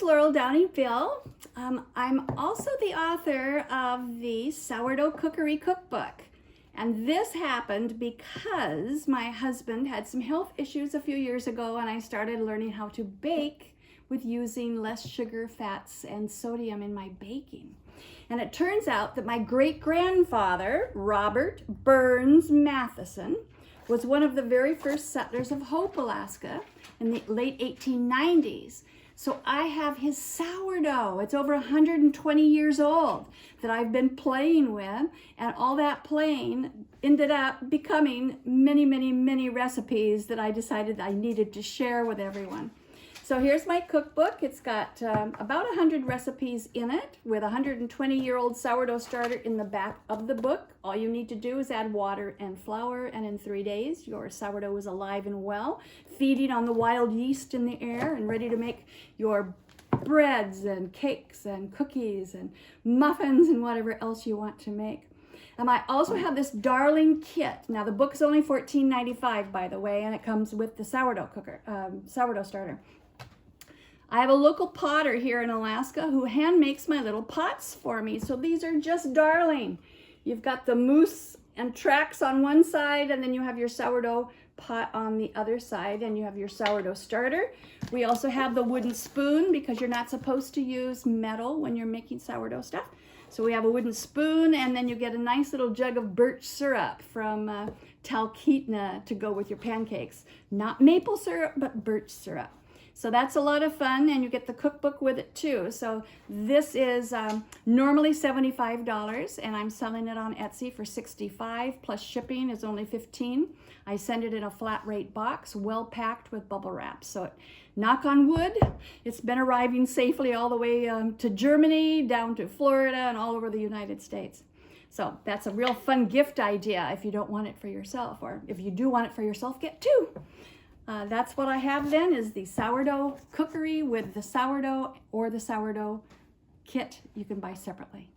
is Laurel Downey-Bill. I'm also the author of the Sourdough Cookery Cookbook. And this happened because my husband had some health issues a few years ago, and I started learning how to bake with using less sugar, fats, and sodium in my baking. And it turns out that my great-grandfather, Robert Burns Matheson, was one of the very first settlers of Hope, Alaska in the late 1890s. So I have his sourdough. It's over 120 years old that I've been playing with, and all that playing ended up becoming many, many, many recipes that I decided I needed to share with everyone. So here's my cookbook. It's got about 100 recipes in it with a 120-year-old sourdough starter in the back of the book. All you need to do is add water and flour, and in 3 days, your sourdough is alive and well, feeding on the wild yeast in the air and ready to make your breads and cakes and cookies and muffins and whatever else you want to make. I also have this darling kit. Now the book's only $14.95, by the way, and it comes with the sourdough starter. I have a local potter here in Alaska who hand makes my little pots for me. So these are just darling. You've got the mousse and tracks on one side, and then you have your sourdough pot on the other side, and you have your sourdough starter. We also have the wooden spoon because you're not supposed to use metal when you're making sourdough stuff. So we have a wooden spoon, and then you get a nice little jug of birch syrup from Talkeetna to go with your pancakes. Not maple syrup, but birch syrup. So that's a lot of fun, and you get the cookbook with it too. So this is normally $75, and I'm selling it on Etsy for $65, plus shipping is only $15. I send it in a flat rate box, well packed with bubble wrap. So knock on wood, it's been arriving safely all the way to Germany, down to Florida, and all over the United States. So that's a real fun gift idea if you don't want it for yourself, or if you do want it for yourself, get two. That's what I have then, is the sourdough cookery with the sourdough or the sourdough kit you can buy separately.